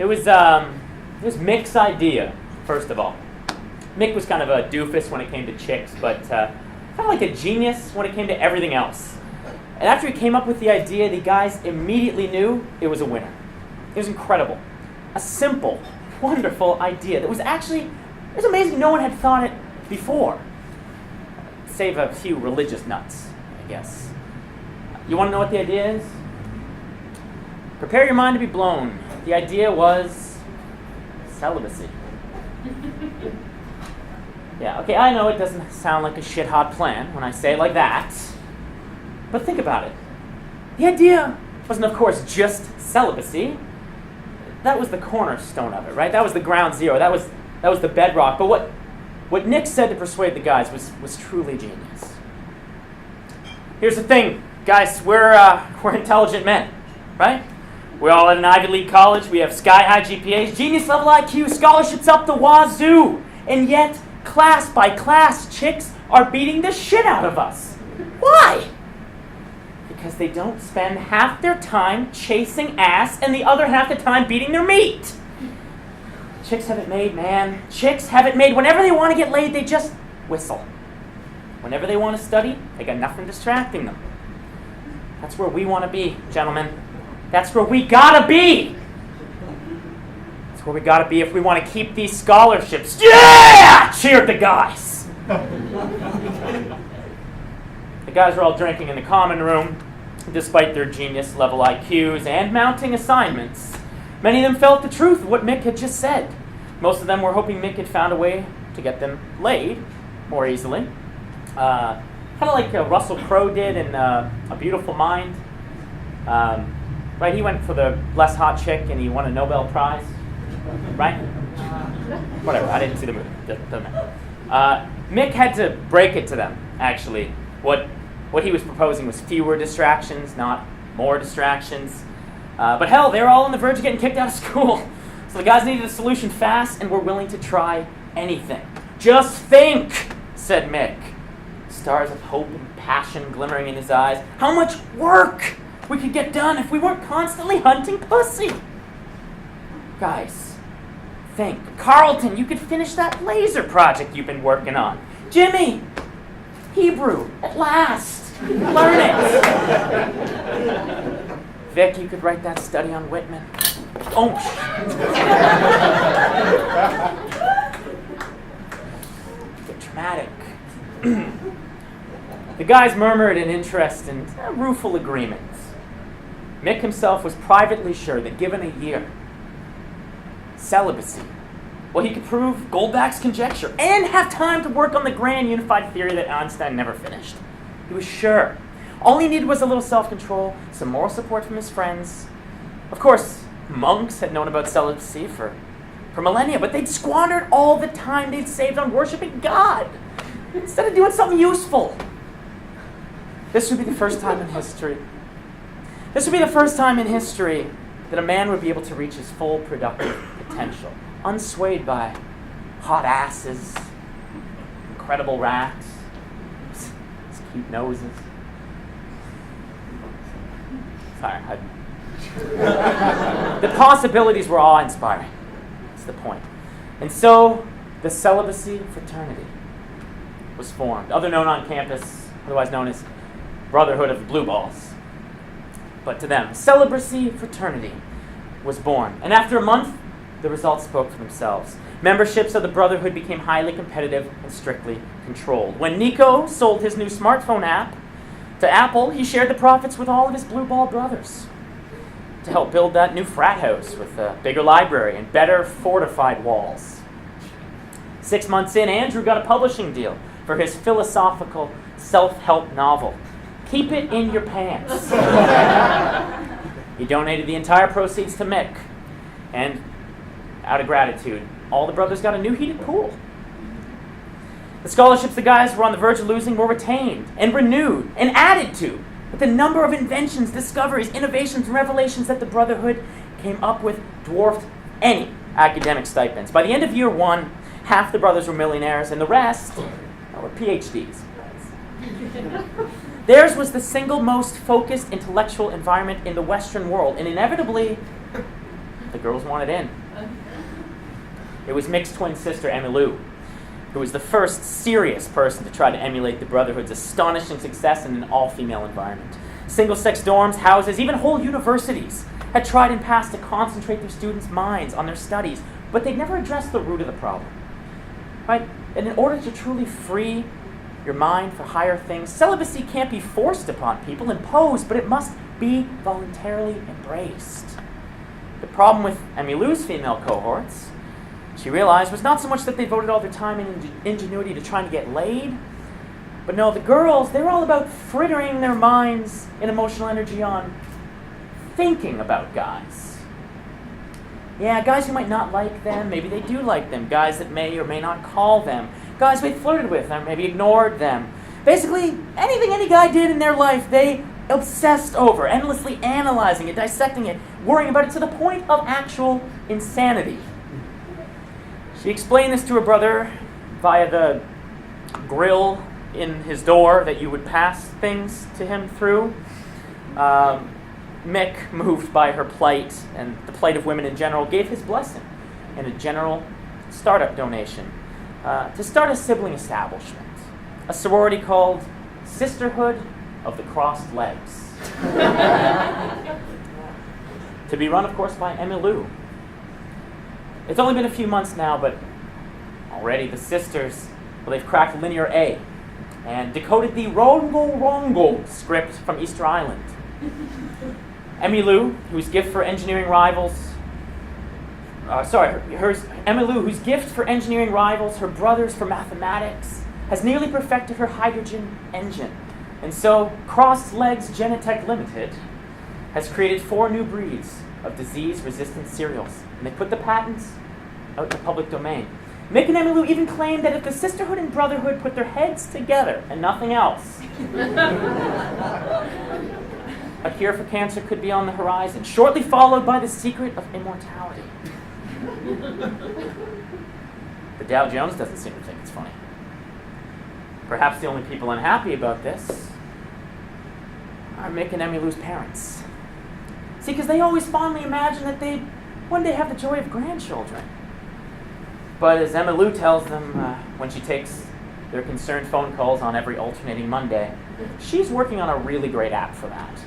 It was Mick's idea, first of all. Mick was kind of a doofus when it came to chicks, but kind of like a genius when it came to everything else. And after he came up with the idea, the guys immediately knew it was a winner. It was incredible. A simple, wonderful idea that was amazing no one had thought it before. Save a few religious nuts, I guess. You want to know what the idea is? Prepare your mind to be blown. The idea was celibacy. Yeah, okay, I know it doesn't sound like a shit-hot plan when I say it like that, but think about it. The idea wasn't, of course, just celibacy. That was the cornerstone of it, right? That was the ground zero. That was the bedrock. But what Nick said to persuade the guys was truly genius. Here's the thing, guys. We're intelligent men, right? We're all at an Ivy League college. We have sky-high GPAs, genius-level IQ, scholarships up the wazoo. And yet, class by class, chicks are beating the shit out of us. Why? Because they don't spend half their time chasing ass and the other half the time beating their meat. Chicks have it made, man. Chicks have it made. Whenever they want to get laid, they just whistle. Whenever they want to study, they got nothing distracting them. That's where we want to be, gentlemen. That's where we gotta be. That's where we gotta be if we want to keep these scholarships. Yeah! Cheered the guys. The guys were all drinking in the common room, despite their genius-level IQs and mounting assignments. Many of them felt the truth of what Mick had just said. Most of them were hoping Mick had found a way to get them laid more easily. Kind of like Russell Crowe did in A Beautiful Mind. Right, he went for the less hot chick and he won a Nobel Prize. Right? Whatever, I didn't see the movie. Doesn't matter. Mick had to break it to them, actually. What he was proposing was fewer distractions, not more distractions. But hell, they were all on the verge of getting kicked out of school. So the guys needed a solution fast and were willing to try anything. Just think, said Mick. Stars of hope and passion glimmering in his eyes. How much work we could get done if we weren't constantly hunting pussy. Guys, think. Carlton, you could finish that laser project you've been working on. Jimmy, Hebrew, at last. Learn it. Vic, you could write that study on Whitman. Oh. Get dramatic. The guys murmured in interest and rueful agreement. Mick himself was privately sure that given a year, celibacy, well, he could prove Goldbach's conjecture and have time to work on the grand unified theory that Einstein never finished. He was sure. All he needed was a little self-control, some moral support from his friends. Of course, monks had known about celibacy for millennia, but they'd squandered all the time they'd saved on worshiping God instead of doing something useful. This would be the first time in history. This would be the first time in history that a man would be able to reach his full productive potential, unswayed by hot asses, incredible racks, cute noses. Sorry. The possibilities were awe-inspiring. That's the point. And so, the celibacy fraternity was formed, other known on campus, otherwise known as Brotherhood of the Blueballs. But to them, celibacy fraternity was born. And after a month, the results spoke for themselves. Memberships of the Brotherhood became highly competitive and strictly controlled. When Nico sold his new smartphone app to Apple, he shared the profits with all of his Blueball brothers to help build that new frat house with a bigger library and better fortified walls. 6 months in, Andrew got a publishing deal for his philosophical self-help novel, Keep It in Your Pants. He donated the entire proceeds to Mick, and out of gratitude, all the brothers got a new heated pool. The scholarships the guys were on the verge of losing were retained and renewed and added to, with the number of inventions, discoveries, innovations, and revelations that the Brotherhood came up with dwarfed any academic stipends. By the end of year one, half the brothers were millionaires, and the rest were PhDs. Theirs was the single most focused intellectual environment in the Western world, and inevitably, the girls wanted in. It was Mick's twin sister, Emmylou, who was the first serious person to try to emulate the Brotherhood's astonishing success in an all-female environment. Single-sex dorms, houses, even whole universities had tried in past to concentrate their students' minds on their studies, but they'd never addressed the root of the problem. Right? And in order to truly free your mind for higher things, celibacy can't be forced upon people, imposed, but it must be voluntarily embraced. The problem with Emmylou's female cohorts, she realized, was not so much that they devoted all their time and ingenuity to trying to get laid, but no, the girls, they were all about frittering their minds and emotional energy on thinking about guys. Yeah, guys who might not like them, maybe they do like them. Guys that may or may not call them. Guys they flirted with or maybe ignored them. Basically, anything any guy did in their life, they obsessed over, endlessly analyzing it, dissecting it, worrying about it to the point of actual insanity. She explained this to her brother via the grill in his door that you would pass things to him through. Mick, moved by her plight and the plight of women in general, gave his blessing and a general startup donation to start a sibling establishment, a sorority called Sisterhood of the Crossed Legs. To be run, of course, by Emmylou. It's only been a few months now, but already the sisters, well, they've cracked Linear A and decoded the Rongo script from Easter Island. Emmylou, whose gift for engineering rivals, Emmylou, whose gift for engineering rivals her brothers for mathematics, has nearly perfected her hydrogen engine. And so, Crossed Legs Genetech Limited has created 4 new breeds of disease-resistant cereals. And they put the patents out in the public domain. Mick and Emmylou even claimed that if the Sisterhood and Brotherhood put their heads together and nothing else, a cure for cancer could be on the horizon, shortly followed by the secret of immortality. The Dow Jones doesn't seem to think it's funny. Perhaps the only people unhappy about this are Mick and Emmylou's parents. See, because they always fondly imagine that they'd one day have the joy of grandchildren. But as Emmylou tells them when she takes their concerned phone calls on every alternating Monday, she's working on a really great app for that.